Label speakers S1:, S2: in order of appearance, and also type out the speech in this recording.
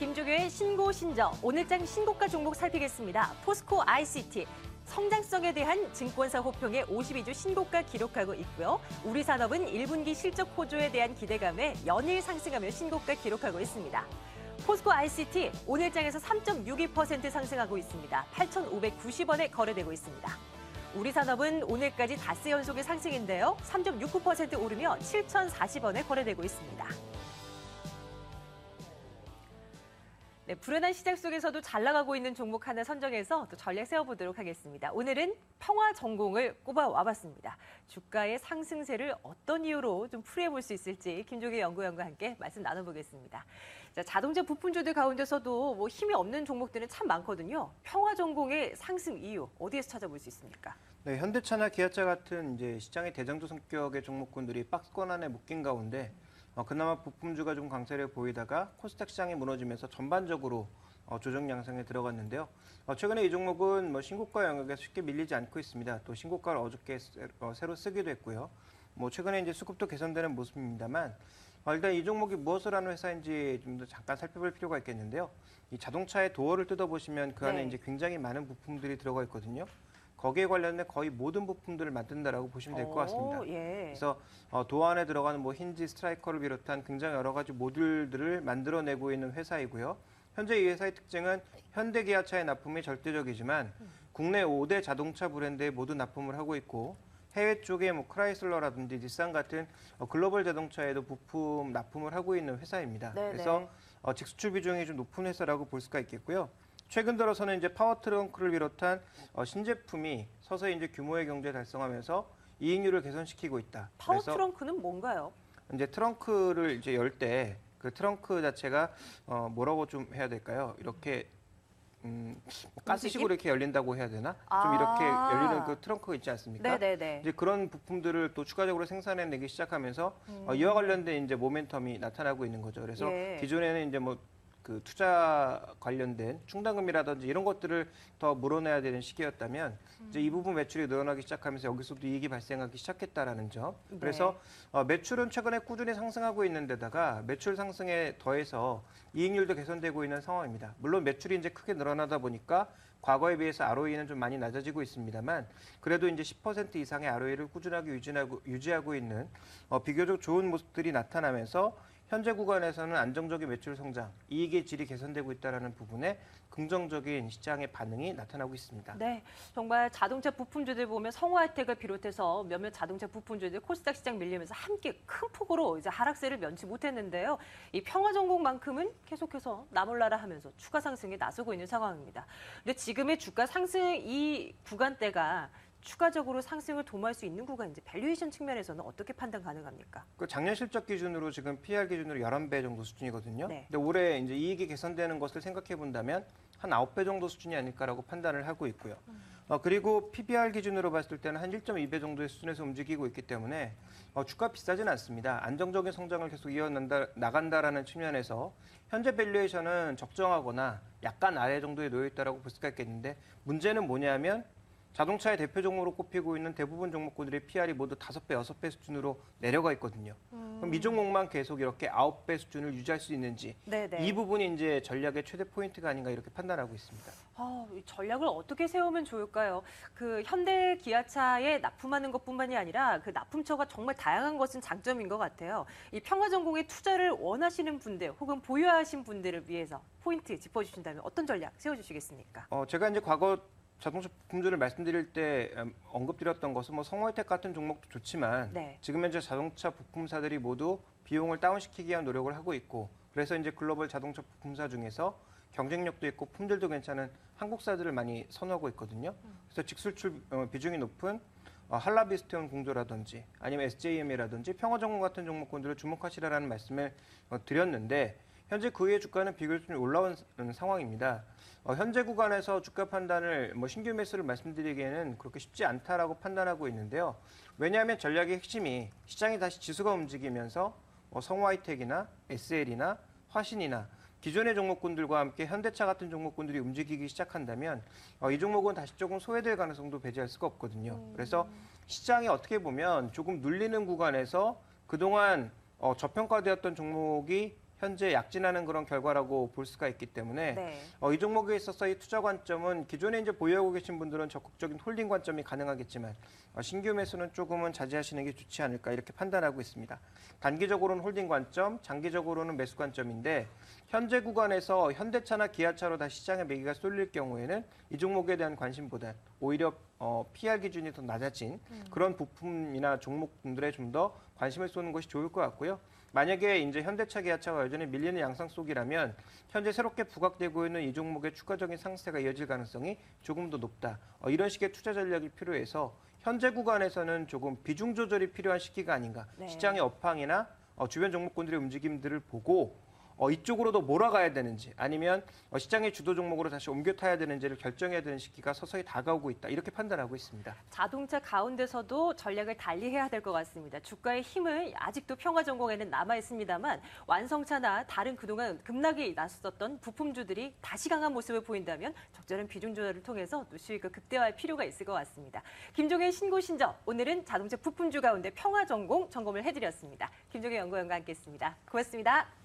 S1: 김종효의 신고 신저, 오늘장 신고가 종목 살피겠습니다. 포스코 ICT, 성장성에 대한 증권사 호평에 52주 신고가 기록하고 있고요. 우리 산업은 1분기 실적 호조에 대한 기대감에 연일 상승하며 신고가 기록하고 있습니다. 포스코 ICT 오늘장에서 3.62% 상승하고 있습니다. 8,590원에 거래되고 있습니다. 우리 산업은 오늘까지 닷새 연속의 상승인데요. 3.69% 오르며 7,040원에 거래되고 있습니다. 네, 불안한 시장 속에서도 잘 나가고 있는 종목 하나 선정해서 또 전략 세워보도록 하겠습니다. 오늘은 평화전공을 꼽아와봤습니다. 주가의 상승세를 어떤 이유로 좀 풀이해볼 수 있을지 김종효 연구위원과 함께 말씀 나눠보겠습니다. 자, 자동차 부품주들 가운데서도 뭐 힘이 없는 종목들은 참 많거든요. 평화전공의 상승 이유 어디에서 찾아볼 수 있습니까?
S2: 네, 현대차나 기아차 같은 이제 시장의 대장주 성격의 종목군들이 박스권 안에 묶인 가운데 그나마 부품주가 좀 강세를 보이다가 코스닥 시장이 무너지면서 전반적으로 조정 양상에 들어갔는데요. 최근에 이 종목은 신고가 영역에 쉽게 밀리지 않고 있습니다. 또 신고가를 어저께 새로 쓰기도 했고요. 최근에 이제 수급도 개선되는 모습입니다만 일단 이 종목이 무엇을 하는 회사인지 좀 더 잠깐 살펴볼 필요가 있겠는데요. 이 자동차의 도어를 뜯어보시면 그 안에 이제 굉장히 많은 부품들이 들어가 있거든요. 거기에 관련된 거의 모든 부품들을 만든다라고 보시면 될 것 같습니다.
S1: 예.
S2: 그래서 도어 안에 들어가는 힌지, 스트라이커를 비롯한 굉장히 여러 가지 모듈들을 만들어내고 있는 회사이고요. 현재 이 회사의 특징은 현대 기아차의 납품이 절대적이지만 국내 5대 자동차 브랜드에 모두 납품을 하고 있고 해외 쪽에 크라이슬러라든지 닛산 같은 글로벌 자동차에도 부품 납품을 하고 있는 회사입니다.
S1: 네네.
S2: 그래서 직수출 비중이 좀 높은 회사라고 볼 수가 있겠고요. 최근 들어서는 이제 파워 트렁크를 비롯한 신제품이 서서히 이제 규모의 경제 달성하면서 이익률을 개선시키고 있다.
S1: 파워
S2: 그래서
S1: 트렁크는 뭔가요?
S2: 이제 트렁크를 이제 열 때 그 트렁크 자체가 뭐라고 좀 해야 될까요? 이렇게 가스식으로 이렇게 열린다고 해야 되나? 좀 이렇게 열리는 그 트렁크가 있지 않습니까?
S1: 네네네.
S2: 이제 그런 부품들을 또 추가적으로 생산해내기 시작하면서 이와 관련된 이제 모멘텀이 나타나고 있는 거죠. 그래서
S1: 예.
S2: 기존에는 이제 그 투자 관련된 충당금이라든지 이런 것들을 더 물어내야 되는 시기였다면 이제 이 부분 매출이 늘어나기 시작하면서 여기서도 이익이 발생하기 시작했다라는 점.
S1: 네.
S2: 그래서 매출은 최근에 꾸준히 상승하고 있는 데다가 매출 상승에 더해서 이익률도 개선되고 있는 상황입니다. 물론 매출이 이제 크게 늘어나다 보니까 과거에 비해서 ROE는 좀 많이 낮아지고 있습니다만 그래도 이제 10% 이상의 ROE를 꾸준하게 유지하고 있는 비교적 좋은 모습들이 나타나면서 현재 구간에서는 안정적인 매출 성장, 이익의 질이 개선되고 있다는 부분에 긍정적인 시장의 반응이 나타나고 있습니다.
S1: 네, 정말 자동차 부품주들 보면 성우하이텍을 비롯해서 몇몇 자동차 부품주들 코스닥 시장 밀리면서 함께 큰 폭으로 이제 하락세를 면치 못했는데요. 이 평화전공만큼은 계속해서 나몰라라 하면서 추가 상승에 나서고 있는 상황입니다. 근데 지금의 주가 상승 이 구간대가 추가적으로 상승을 도모할 수 있는 구간인지 밸류에이션 측면에서는 어떻게 판단 가능합니까?
S2: 그 작년 실적 기준으로 지금 PER 기준으로 11배 정도 수준이거든요.
S1: 네.
S2: 근데 올해 이제 이익이 개선되는 것을 생각해 본다면 한 9배 정도 수준이 아닐까라고 판단을 하고 있고요. 그리고 PBR 기준으로 봤을 때는 한 1.2배 정도의 수준에서 움직이고 있기 때문에 주가 비싸진 않습니다. 안정적인 성장을 계속 나간다라는 측면에서 현재 밸류에이션은 적정하거나 약간 아래 정도에 놓여 있다라고 볼 수가 있겠는데 문제는 뭐냐면 자동차의 대표 종목으로 꼽히고 있는 대부분 종목군들의 PR이 모두 5배, 6배 수준으로 내려가 있거든요. 그럼 이 종목만 계속 이렇게 9배 수준을 유지할 수 있는지
S1: 네네.
S2: 이 부분이 이제 전략의 최대 포인트가 아닌가 이렇게 판단하고 있습니다.
S1: 이 전략을 어떻게 세우면 좋을까요? 그 현대 기아차에 납품하는 것뿐만이 아니라 그 납품처가 정말 다양한 것은 장점인 것 같아요. 이 평화전공에 투자를 원하시는 분들 혹은 보유하신 분들을 위해서 포인트 짚어주신다면 어떤 전략 세워주시겠습니까?
S2: 제가 이제 과거 자동차 부품주를 말씀드릴 때 언급드렸던 것은 성우하이텍 같은 종목도 좋지만
S1: 네.
S2: 지금 현재 자동차 부품사들이 모두 비용을 다운시키기 위한 노력을 하고 있고 그래서 이제 글로벌 자동차 부품사 중에서 경쟁력도 있고 품질도 괜찮은 한국사들을 많이 선호하고 있거든요. 그래서 직수출 비중이 높은 한라비스테온 공조라든지 아니면 SJM이라든지 평화전공 같은 종목군들을 주목하시라는 말씀을 드렸는데 현재 그의 주가는 비교적 좀 올라온 상황입니다. 현재 구간에서 주가 판단을 신규 매수를 말씀드리기에는 그렇게 쉽지 않다라고 판단하고 있는데요. 왜냐하면 전략의 핵심이 시장이 다시 지수가 움직이면서 성우하이텍이나 SL이나 화신이나 기존의 종목군들과 함께 현대차 같은 종목군들이 움직이기 시작한다면 이 종목은 다시 조금 소외될 가능성도 배제할 수가 없거든요. 그래서 시장이 어떻게 보면 조금 눌리는 구간에서 그동안 저평가되었던 종목이 현재 약진하는 그런 결과라고 볼 수가 있기 때문에
S1: 네.
S2: 이 종목에 있어서 이 투자 관점은 기존에 이제 보유하고 계신 분들은 적극적인 홀딩 관점이 가능하겠지만 신규 매수는 조금은 자제하시는 게 좋지 않을까 이렇게 판단하고 있습니다. 단기적으로는 홀딩 관점, 장기적으로는 매수 관점인데 현재 구간에서 현대차나 기아차로 다시 시장에 매기가 쏠릴 경우에는 이 종목에 대한 관심보다 오히려 PR 기준이 더 낮아진 그런 부품이나 종목들에 좀 더 관심을 쏘는 것이 좋을 것 같고요. 만약에 이제 현대차, 기아차가 여전히 밀리는 양상 속이라면 현재 새롭게 부각되고 있는 이 종목의 추가적인 상승세가 이어질 가능성이 조금 더 높다. 이런 식의 투자 전략이 필요해서 현재 구간에서는 조금 비중 조절이 필요한 시기가 아닌가.
S1: 네.
S2: 시장의 업황이나 주변 종목군들의 움직임들을 보고 이쪽으로도 몰아가야 되는지 아니면 시장의 주도 종목으로 다시 옮겨 타야 되는지를 결정해야 되는 시기가 서서히 다가오고 있다. 이렇게 판단하고 있습니다.
S1: 자동차 가운데서도 전략을 달리해야 될 것 같습니다. 주가의 힘은 아직도 평화전공에는 남아 있습니다만 완성차나 다른 그동안 급락이 났었던 부품주들이 다시 강한 모습을 보인다면 적절한 비중 조절을 통해서 또 수익을 극대화할 필요가 있을 것 같습니다. 김종의 신고신저, 오늘은 자동차 부품주 가운데 평화전공 점검을 해드렸습니다. 김종의 연구원과 함께했습니다. 고맙습니다.